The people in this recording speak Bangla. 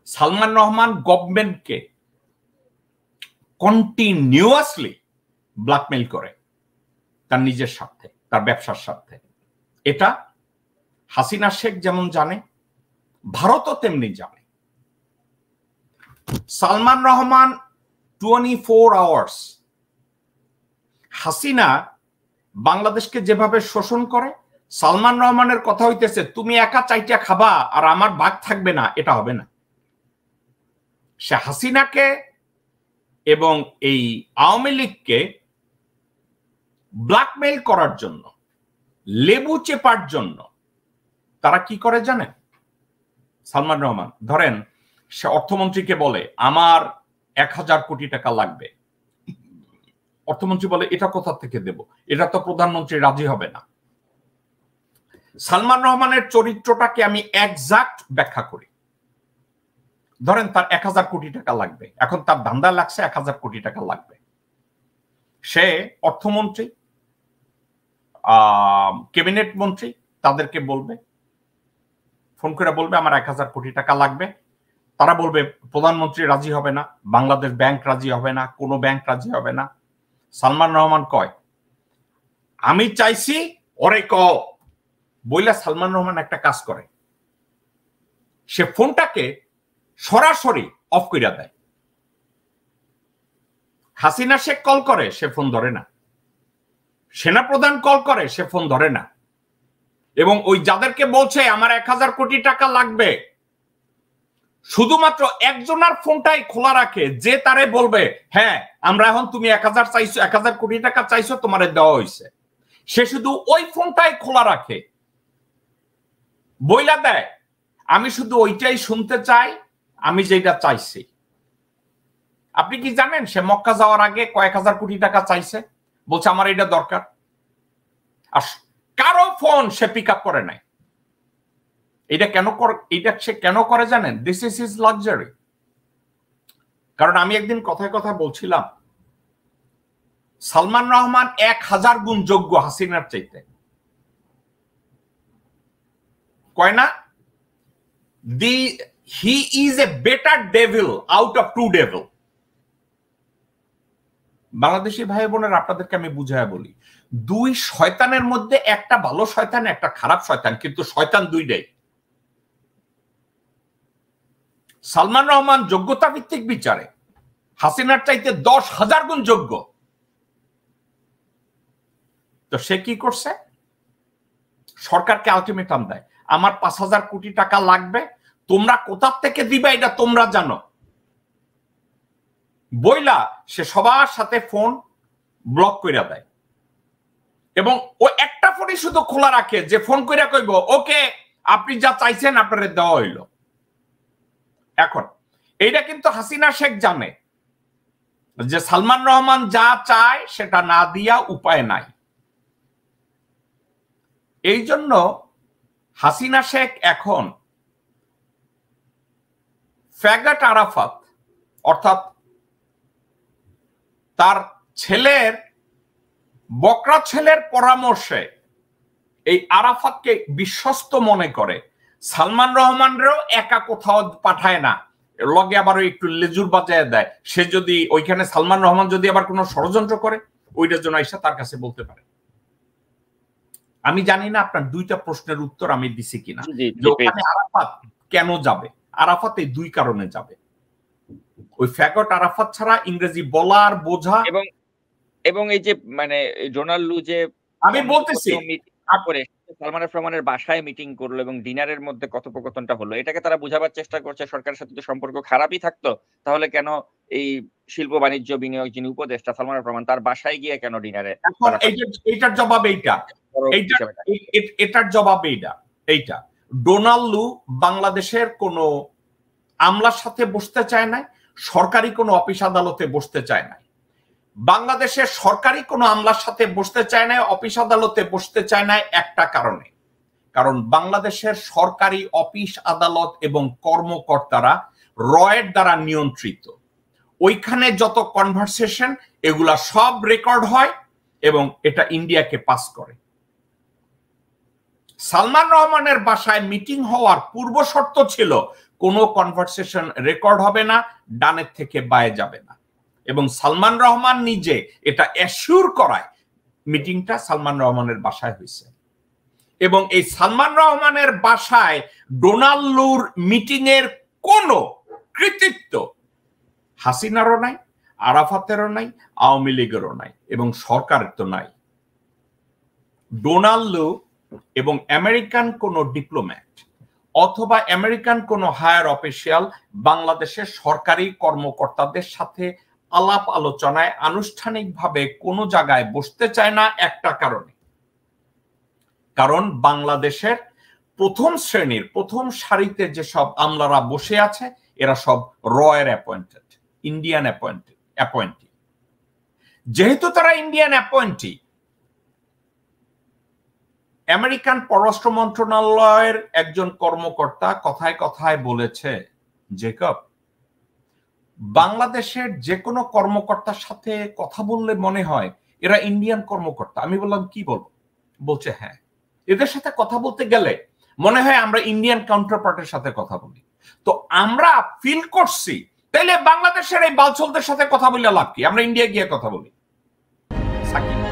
সালমান রহমান গভর্নমেন্টকে কন্টিনিউয়াসলি ব্ল্যাকমেইল করে তার নিজের স্বার্থে, তার ব্যবসার স্বার্থে। এটা হাসিনা শেখ যেমন জানে, ভারতও তেমনি জানে। সালমান রহমান 24 আওয়ার্স হাসিনা বাংলাদেশকে যেভাবে শোষণ করে, সালমান রহমানের কথা হইতেছে তুমি একা চাইটা খাবা আর আমার ভাগ থাকবে না, এটা হবে না। সে হাসিনাকে এবং এই আওয়ামী লীগকে ব্ল্যাকমেইল করার জন্য, লেবু চেপার জন্য তারা কি করে জানেন? সালমান রহমান ধরেন সে অর্থমন্ত্রীকে বলে আমার 1000 কোটি টাকা লাগবে। অর্থমন্ত্রী বলে এটা কোথা থেকে দেব, এটা তো প্রধানমন্ত্রী রাজি হবে না। সালমান রহমানের চরিত্রটাকে আমি এক্সাক্ট ব্যাখ্যা করি। ধরেন তার 1000 কোটি টাকা লাগবে, এখন তার ধান্দা লাগছে 1000 কোটি টাকা লাগবে। সে অর্থমন্ত্রী, ক্যাবিনেট মন্ত্রী তাদেরকে বলবে, ফোন করে বলবে আমার 1000 কোটি টাকা লাগবে। তারা বলবে প্রধানমন্ত্রী রাজি হবে না, বাংলাদেশ ব্যাংক রাজি হবে না, কোনো ব্যাংক রাজি হবে না। সালমান রহমান কয় আমি চাইছি ওরে ক বইলা সালমান রহমান একটা কাজ করে, সে ফোনটাকে সরাসরি অফ করে দেয়। হাসিনা শেখ কল করে, সে ফোন ধরে না। সেনাপ্রধান কল করে, সে ফোন ধরে না। এবং ওই যাদেরকে বলছে আমার 1000 কোটি টাকা লাগবে, শুধুমাত্র একজনের ফোনটাই খোলা রাখে, যে তারে বলবে হ্যাঁ আমরা এখন তুমি 1000 চাইছো, 1000 কোটি টাকা চাইছো, তোমারে দেওয়া হয়েছে। সে শুধু ওই ফোনটাই খোলা রাখে, বইলা দেয় আমি শুধু ওইটাই শুনতে চাই, আমি যেটা চাইছি। আপনি কি জানেন সে মক্কা যাওয়ার আগে কয়েক হাজার কোটি টাকা চাইছে, বলছে আমার এটা দরকার। আর কারো ফোন সে পিক আপ করে নাই। এটা সে কেন করে জানেন? This is his luxury. কারণ আমি একদিন কথায় কথা বলছিলাম সালমান রহমান 1000 গুণ যোগ্য হাসিনার চাইতে। কয় না he is a better devil out of 2 devil. Bangladeshi ভাই বোনের আপনাদেরকে আমি বুঝায় বলি, 2 শয়তানের মধ্যে একটা ভালো শয়তান, একটা খারাপ শয়তান, কিন্তু শয়তান 2টাই। সালমান রহমান যোগ্যতা ভিত্তিক বিচারে হাসিনার চাইতে 10,000 গুণ যোগ্য। তো সে কি করছে? সরকারকে আলটিমেটাম দেয় আমার 5000 কোটি টাকা লাগবে, তোমরা কোথা থেকে দিবা এটা তোমরা জানো। বইলা সে সবার সাথে ফোন ব্লক করে দেয় এবং ও একটা ফোনই শুধু খোলা রাখে, যে ফোন করে কইব ওকে আপনি যা চাইছেন আপনারে দেওয়া হইল। এখন এইটা কিন্তু হাসিনা শেখ জানে যে সালমান রহমান যা চায় সেটা না দিয়া উপায় নাই। এই জন্য হাসিনা শেখ এখন ফ্যাগাট আরাফাত অর্থাৎ তার ছেলের বকরা ছেলের পরামর্শে এই আরাফাতকে বিশ্বস্ত মনে করে, সালমান রহমানরাও একা কোথাও পাঠায় না, লগে আবার একটু লেজুর বাজায় দেয়। সে যদি ওইখানে সালমান রহমান যদি আবার কোনো ষড়যন্ত্র করে, ওইটার জন্য আইসা তার কাছে বলতে পারে। আমি জানি না আপনার 2টা প্রশ্নের উত্তর আমি দিছি কিনা। ওখানে আরাফাত কেন যাবে? আরাফাত এই 2 কারণে যাবে। ওই ফ্যাগট আরাফাত ছাড়া ইংরেজি বলার বোঝা এবং এই যে মানে ডোনাল্ড লু যে আমি বলতেছি তারপরে সালমান রহমানের বাসায় মিটিং করলো এবং ডিনারের মধ্যে কথোপকথনটা হলো, এটাকে তারা বুঝাবার চেষ্টা করছে সরকারের সাথে তো সম্পর্ক খারাপই থাকতো, তাহলে কেন এই শিল্প বাণিজ্য বিনিয়োগ যিনি উপদেষ্টা সালমান রহমান তার বাসায় গিয়ে কেন ডিনারে? এখন এইটার জবাব এটার জবাব এইটা ডোনাল্ড লু বাংলাদেশের কোন আমলার সাথে বসতে চায় না, সরকারি কোনো অফিস আদালতে বসতে চায় না। বাংলাদেশের সরকারি কোনো আমলার সাথে বসতে চায় না, অফিস আদালতে বসতে চায় না একটা কারণে, কারণ বাংলাদেশের সরকারি অফিস আদালত এবং কর্মকর্তারা রয়ের দ্বারা নিয়ন্ত্রিত। ওইখানে যত কনভারসেশন এগুলা সব রেকর্ড হয় এবং এটা ইন্ডিয়াকে পাস করে। সালমান রহমানের বাসায় মিটিং হওয়ার পূর্ব শর্ত ছিল কোনো কনভারসেশন রেকর্ড হবে না, ডানের থেকে বায়ে যাবে না। এবং সালমান রহমান নিজে এটা অ্যাসিওর করায় মিটিংটা সালমান রহমানের বাসায় হয়েছে। এবং এই সালমান রহমানের বাসায় ডোনাল্ড লুর মিটিং এর কোনো কৃতিত্ব হাসিনারও নাই, আরাফাতেরও নাই, আওয়ামী লীগেরও নাই, এবং সরকারের তো নাই। ডোনাল্ড লু এবং আমেরিকান কোন ডিপ্লোম্যাট অথবা আমেরিকান কোন হায়ার অফিসিয়াল বাংলাদেশের সরকারি কর্মকর্তাদের সাথে আলাপ আলোচনায় আনুষ্ঠানিকভাবে কোনো জায়গায় বসতে চায় না, একটা কারণে। কারণ বাংলাদেশের প্রথম শ্রেণীর প্রথম সারিতে যেসব আমলারা বসে আছে এরা সব রয়ের অ্যাপয়েন্টেড, ইন্ডিয়ান অ্যাপয়েন্টি। যেহেতু তারা ইন্ডিয়ান অ্যাপয়েন্টি, আমেরিকান পররাষ্ট্র মন্ত্রণালয়ের একজন কর্মকর্তা কথায় কথায় বলেছে, জেকব, বাংলাদেশের যে কোনো কর্মকর্তার সাথে কথা বললে মনে হয় এরা ইন্ডিয়ান কর্মকর্তা। আমি বললাম, কি বলবো? বলছে, হ্যাঁ, এদের সাথে কথা বলতে গেলে মনে হয় আমরা ইন্ডিয়ান কাউন্টারপার্টের সাথে কথা বলি। তো আমরা ফিল করছি, তাইলে বাংলাদেশের এই বালছলদের সাথে কথা বললে লাভ কি? আমরা ইন্ডিয়া গিয়ে কথা বলি। সাকিব